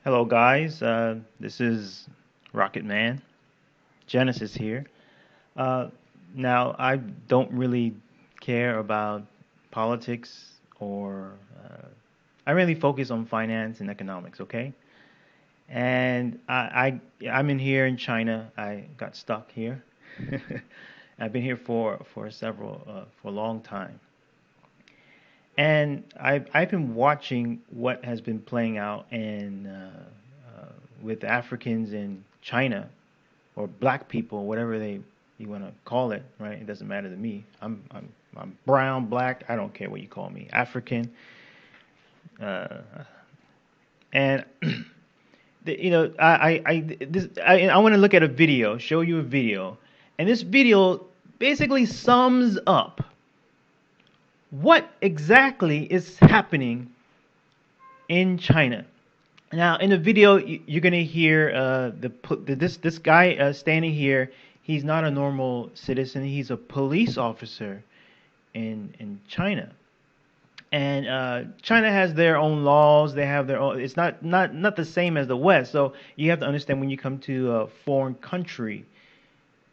Hello, guys. This is Rocket Man. Genesis here. Uh, now, I don't really care about politics or I really focus on finance and economics. Okay, and I'm in here in China. I got stuck here. I've been here for for a long time, and I've been watching what has been playing out in with Africans in China or black people, whatever you want to call it, right? It doesn't matter to me. I'm brown, black. I don't care what you call me. African, uh, and I want to look at a video, show you a video, and this video basically sums up what exactly is happening in China. Now, in the video, you're gonna hear this guy standing here. He's not a normal citizen. He's a police officer in China, and China has their own laws. They have their own. It's not the same as the West. So you have to understand when you come to a foreign country,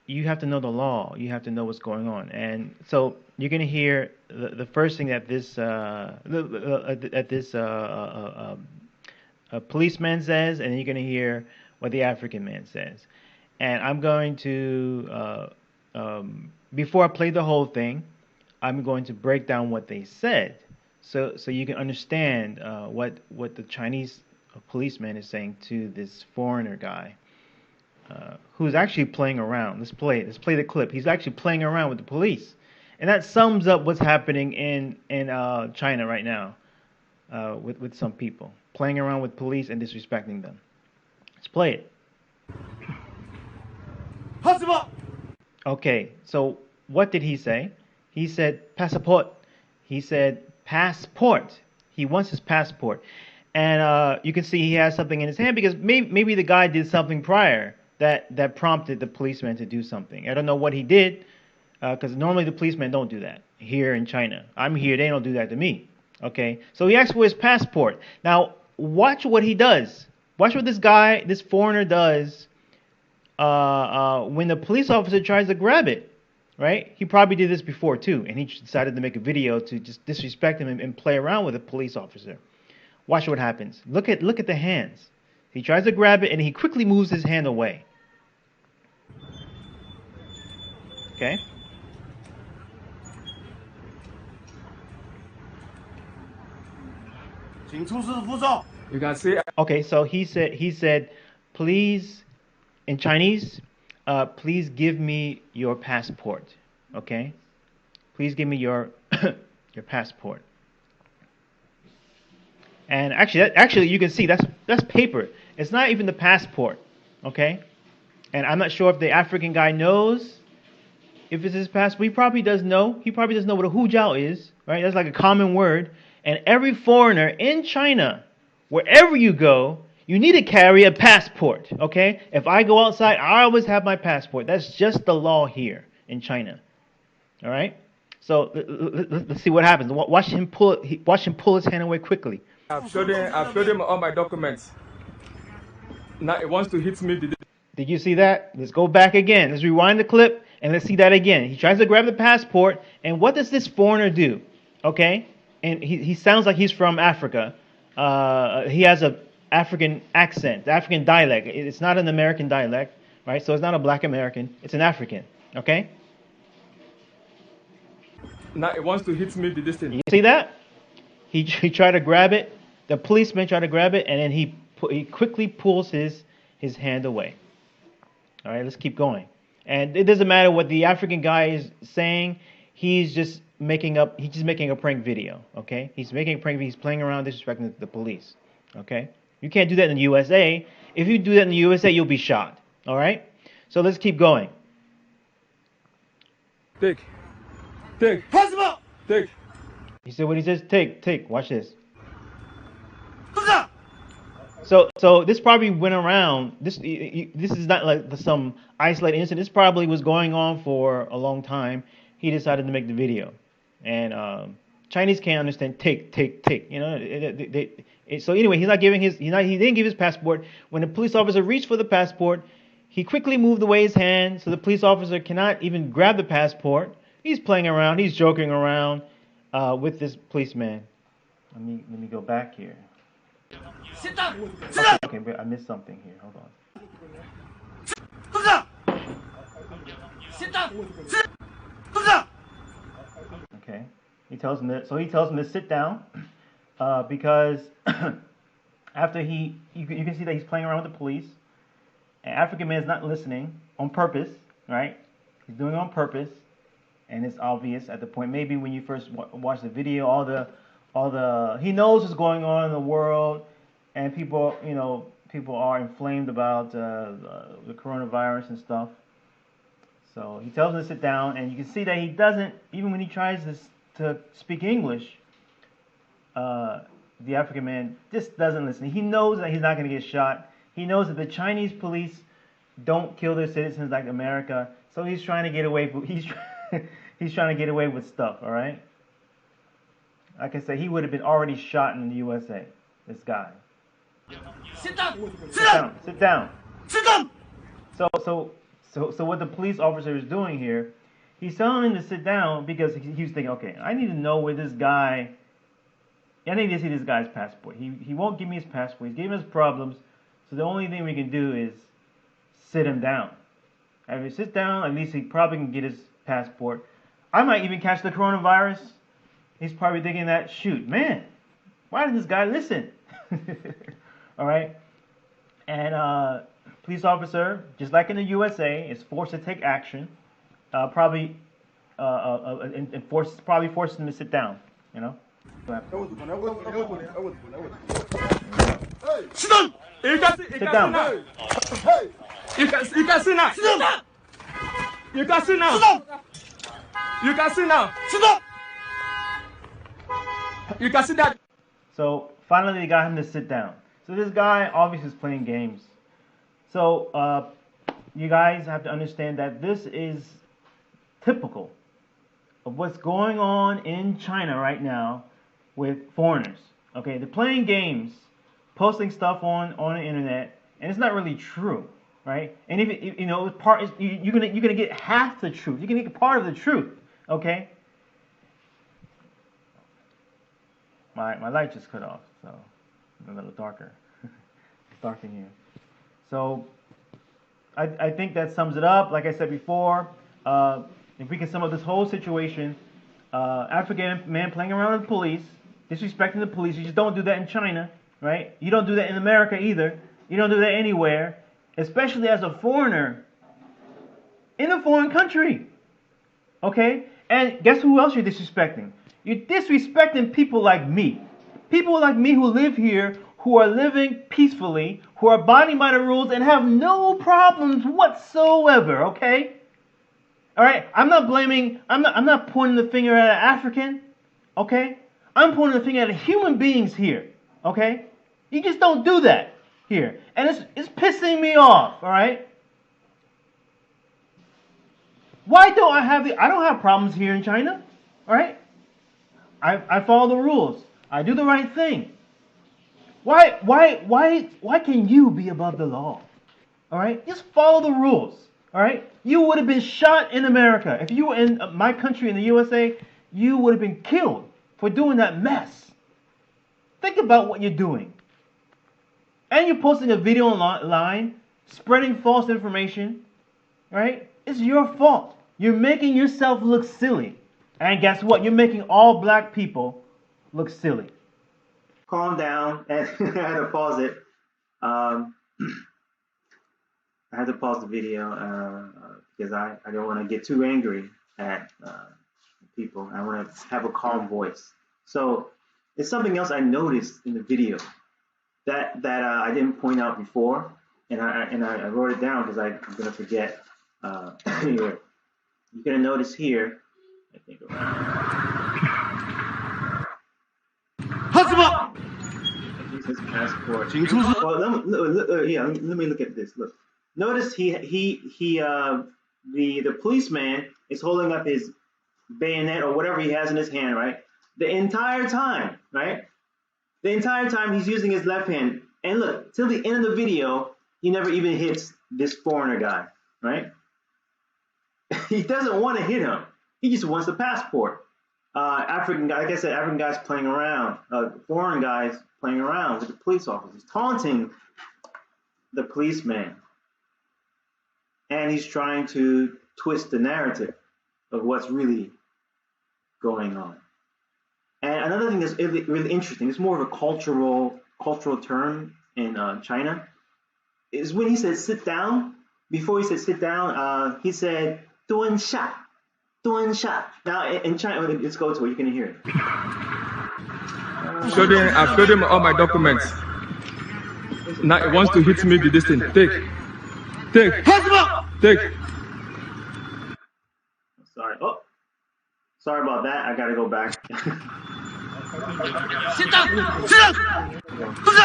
you have to know the law. You have to know what's going on. And so you're gonna hear the first thing that this a policeman says, and then you're going to hear what the African man says. And I'm going to, before I play the whole thing, I'm going to break down what they said, so you can understand what the Chinese policeman is saying to this foreigner guy, who's actually playing around. Let's play the clip. He's actually playing around with the police, and that sums up what's happening in China right now. With some people playing around with police and disrespecting them. Let's play it. Okay, so what did he say? He said passport. He said passport. He wants his passport, and you can see he has something in his hand because maybe the guy did something prior that prompted the policeman to do something. I don't know what he did because normally the policemen don't do that here in China. I'm here, they don't do that to me. Okay, so he asked for his passport. Now, watch what he does. Watch what this foreigner does when the police officer tries to grab it, right? He probably did this before, too, and he decided to make a video to just disrespect him and play around with a police officer. Watch what happens. Look at the hands. He tries to grab it, and he quickly moves his hand away. Okay? You can see. Okay, so he said, please, in Chinese, please give me your passport. Okay, please give me your your passport. And actually, you can see that's paper. It's not even the passport. Okay, and I'm not sure if the African guy knows if it's his passport. He probably does know. He probably doesn't know what a hujiao is, right? That's like a common word. And every foreigner in China, wherever you go, you need to carry a passport, okay? If I go outside, I always have my passport. That's just the law here in China, all right? So let's see what happens. Watch him pull his hand away quickly. I've showed him all my documents. Now it wants to hit me. Did you see that? Let's go back again. Let's rewind the clip and let's see that again. He tries to grab the passport, and what does this foreigner do? Okay? And he sounds like he's from Africa. He has a African accent, African dialect. It's not an American dialect, right? So it's not a black American. It's an African, okay? Now it wants to hit me the distance. You see that? He tried to grab it. The policeman tried to grab it, and then he quickly pulls his hand away. All right, let's keep going. And it doesn't matter what the African guy is saying. He's just making a prank video, okay? He's making a prank video. He's playing around, disrespecting the police, okay? You can't do that in the USA. If you do that in the USA, you'll be shot, all right? So let's keep going. Take. He said what he says, take. Watch this. So this probably went around. This is not like some isolated incident. This probably was going on for a long time. He decided to make the video, and Chinese can't understand take. You know, it So anyway, he didn't give his passport. When the police officer reached for the passport, he quickly moved away his hand so the police officer cannot even grab the passport. He's playing around. He's joking around with this policeman. Let me go back here. Sit down. Sit down. Okay, I missed something here. Hold on. Sit down. Sit down. Okay. He tells him to sit down because after you can see that he's playing around with the police. An African man is not listening on purpose, right? He's doing it on purpose, and it's obvious at the point. Maybe when you first watch the video, he knows what's going on in the world, and people are inflamed about the coronavirus and stuff. So he tells him to sit down, and you can see that he doesn't, even when he tries to speak English, the African man just doesn't listen. He knows that he's not going to get shot. He knows that the Chinese police don't kill their citizens like America, so he's trying to get away. He's trying to get away with stuff. All right. Like I said, he would have been already shot in the USA. This guy. Sit down. Sit down. Sit down. Sit down. So what the police officer is doing here, he's telling him to sit down because he's thinking, okay, I need to know where this guy. I need to see this guy's passport. He won't give me his passport. He's giving us problems. So the only thing we can do is sit him down. And if he sits down, at least he probably can get his passport. I might even catch the coronavirus. He's probably thinking that, shoot, man, why did this guy listen? All right. And police officer, just like in the USA, is forced to take action. Probably forces him to sit down. You know. Sit down. Sit down. You can sit now. Sit down. You can sit now. Sit down. You can sit now. Sit down. You can sit down. So finally, they got him to sit down. So this guy obviously is playing games. So you guys have to understand that this is typical of what's going on in China right now with foreigners. Okay, they're playing games, posting stuff on the internet, and it's not really true, right? And if you're gonna get half the truth. You're gonna get part of the truth. Okay. My light just cut off, so I'm a little darker. It's dark in here. So I think that sums it up. Like I said before, if we can sum up this whole situation, African man playing around with police, disrespecting the police. You just don't do that in China, right? You don't do that in America either. You don't do that anywhere, especially as a foreigner in a foreign country. Okay? And guess who else you're disrespecting? You're disrespecting people like me. People like me who live here, who are living peacefully, who are abiding by the rules and have no problems whatsoever, okay? All right? I'm not pointing the finger at an African, okay? I'm pointing the finger at human beings here, okay? You just don't do that here. And it's pissing me off, all right? Why don't I don't have problems here in China, all right? I follow the rules. I do the right thing. Why can you be above the law? All right? Just follow the rules. All right? You would have been shot in America. If you were in my country, in the USA, you would have been killed for doing that mess. Think about what you're doing. And you're posting a video online, spreading false information. Right? It's your fault. You're making yourself look silly. And guess what? You're making all black people look silly. Calm down. And I had to pause it. I had to pause the video because I don't want to get too angry at people. I want to have a calm voice. So it's something else I noticed in the video that I didn't point out before, and I wrote it down because I'm gonna forget. Anyway, you're gonna notice here. I think his passport. Well, let me look at this. Look, notice the policeman is holding up his bayonet or whatever he has in his hand, right? The entire time, right? The entire time he's using his left hand. And look, till the end of the video, he never even hits this foreigner guy, right? He doesn't want to hit him. He just wants the passport. African guy, like I said, African guys playing around, foreign guys playing around with the police officers, taunting the policeman. And he's trying to twist the narrative of what's really going on. And another thing that's really interesting, it's more of a cultural term in China, is when he said sit down. Before he said sit down, he said 蹲下. 蹲下. Now in China, let's go to it. You can hear it. I showed him all my documents. Now he wants to hit me with this thing. Take. Sorry. Oh, sorry about that. I gotta go back. Sit down! Sit down! Sit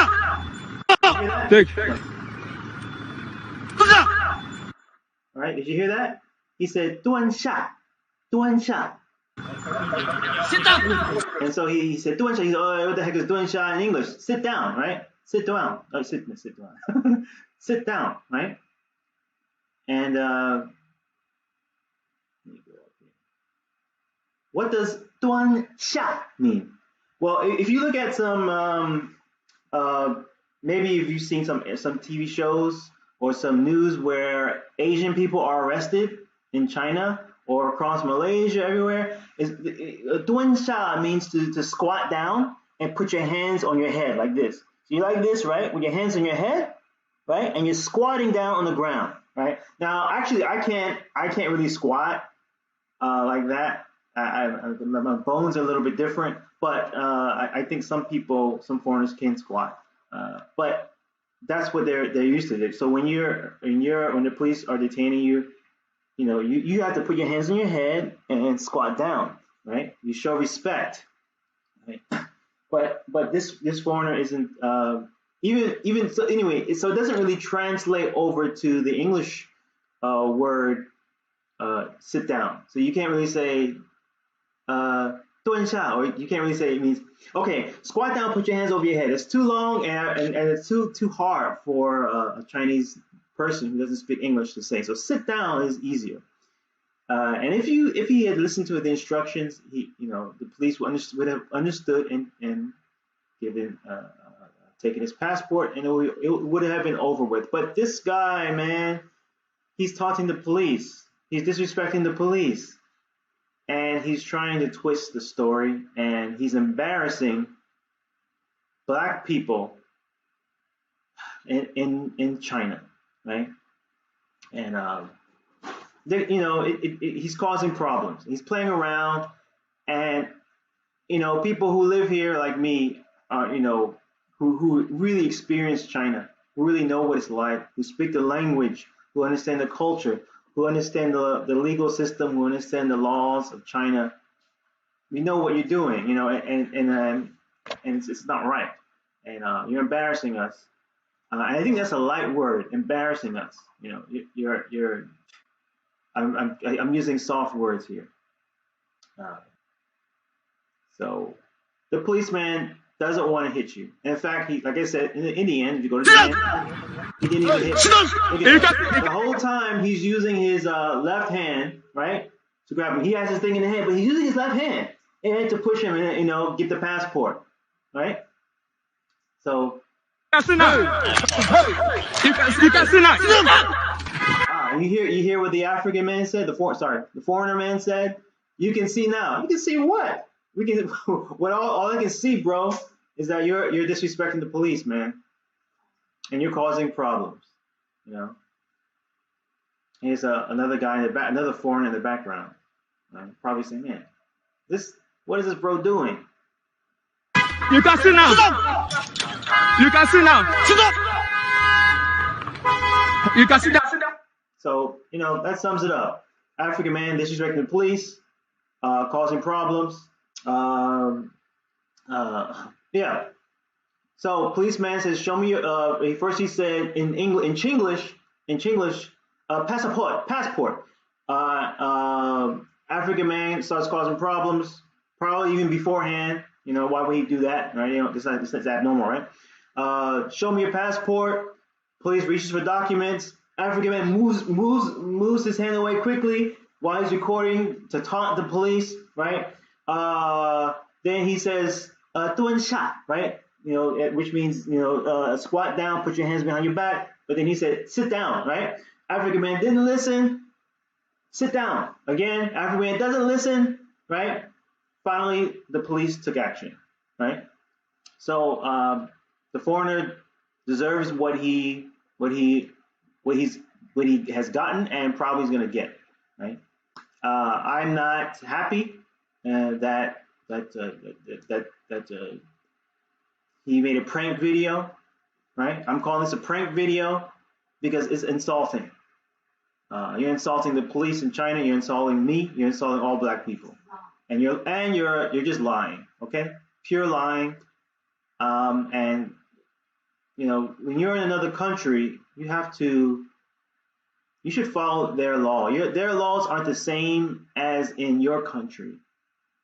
down! Take. Sit down! All right, did you hear that? He said 蹲下. 蹲下. Sit down! And so he said 蹲下. He said, oh, what the heck is 蹲下in English? Sit down, right? Sit down. Oh, sit down. Sit down, right? And what does 蹲下mean? Well, if you look at some, maybe if you've seen some TV shows or some news where Asian people are arrested in China or across Malaysia, everywhere, 蹲下means to squat down and put your hands on your head like this. So you like this, right? With your hands on your head, right? And you're squatting down on the ground, right? Now, actually, I can't really squat like that. My bones are a little bit different, but I think some foreigners can squat. But that's what they're used to. So when the police are detaining you, you have to put your hands on your head and squat down, right? You show respect, right? But this foreigner isn't even so. Anyway, so it doesn't really translate over to the English word sit down. So you can't really say 蹲下, or you can't really say it means okay. Squat down, put your hands over your head. It's too long and it's too hard for a Chinese person who doesn't speak English to say. So sit down is easier. And if he had listened to the instructions, the police would have understood and given taken his passport, and it would have been over with. But this guy, man, he's taunting the police. He's disrespecting the police, and he's trying to twist the story, and he's embarrassing black people in China, right? And he's causing problems. He's playing around, and people who live here like me are who really experience China, who really know what it's like, who speak the language, who understand the culture, who understand the legal system, who understand the laws of China. We know what you're doing, and it's not right, and you're embarrassing us. And I think that's a light word, embarrassing us. I'm using soft words here. So the policeman doesn't want to hit you. In fact, like I said, in the end, if you go to the end, he didn't even hit you. The whole time he's using his left hand, right, to grab him. He has his thing in the hand, but he's using his left hand and to push him and get the passport, right? So. You can see now. You hear what the African man said? The foreigner man said. You can see now. You can see what? We can. What all I can see, bro, is that you're disrespecting the police, man, and you're causing problems. Here's another guy in the back, another foreigner in the background, probably saying, "Man, what is this bro doing?" You can see now. You can see now. You can see that. So, that sums it up. African man disrespecting the police, causing problems. Yeah. So, policeman says, show me your, first he said in Chinglish, passport. African man starts causing problems, probably even beforehand, why would he do that, right? This is abnormal, right? Show me your passport. Police reaches for documents. African man moves his hand away quickly while he's recording to taunt the police, right? Then he says, 蹲下, right? Which means, squat down, put your hands behind your back. But then he said, sit down, right? African man didn't listen. Sit down. Again, African man doesn't listen, right? Finally, the police took action, right? So the foreigner deserves what he has gotten and probably is going to get, right? I'm not happy that he made a prank video, right? I'm calling this a prank video because it's insulting. You're insulting the police in China. You're insulting me. You're insulting all black people, and you're just lying. Okay, pure lying. And when you're in another country, you should follow their law. Their laws aren't the same as in your country,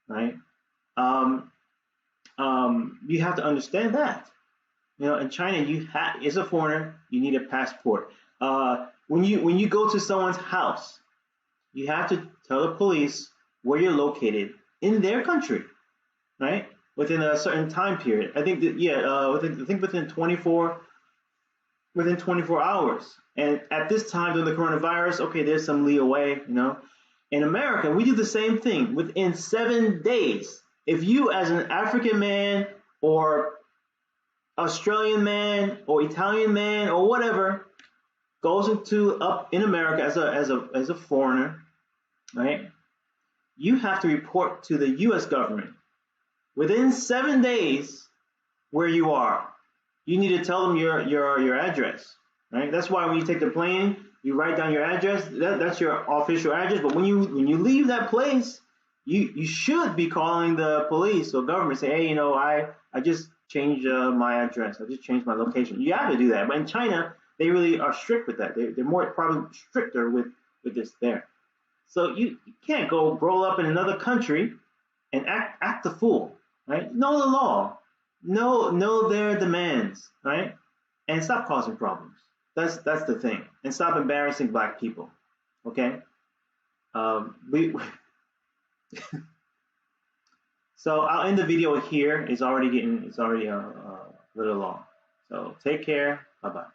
right? You have to understand that. In China, as a foreigner, you need a passport. When you go to someone's house, you have to tell the police where you're located in their country, right? Within a certain time period. I think that within 24 hours. And at this time during the coronavirus, okay, there's some leeway, In America, we do the same thing within 7 days. If you, as an African man or Australian man or Italian man or whatever, goes up in America as a foreigner, right? You have to report to the U.S. government within 7 days where you are. You need to tell them your address, right? That's why when you take the plane, you write down your address. That's your official address. But when you leave that place, you should be calling the police or government, say, hey, I just changed my address. I just changed my location. You have to do that. But in China, they really are strict with that. They're more probably stricter with this there. So you can't go roll up in another country and act the fool, right? Know the law, know their demands, right? And stop causing problems. That's the thing. And stop embarrassing black people. Okay? So I'll end the video here. It's already a little long. So take care. Bye bye.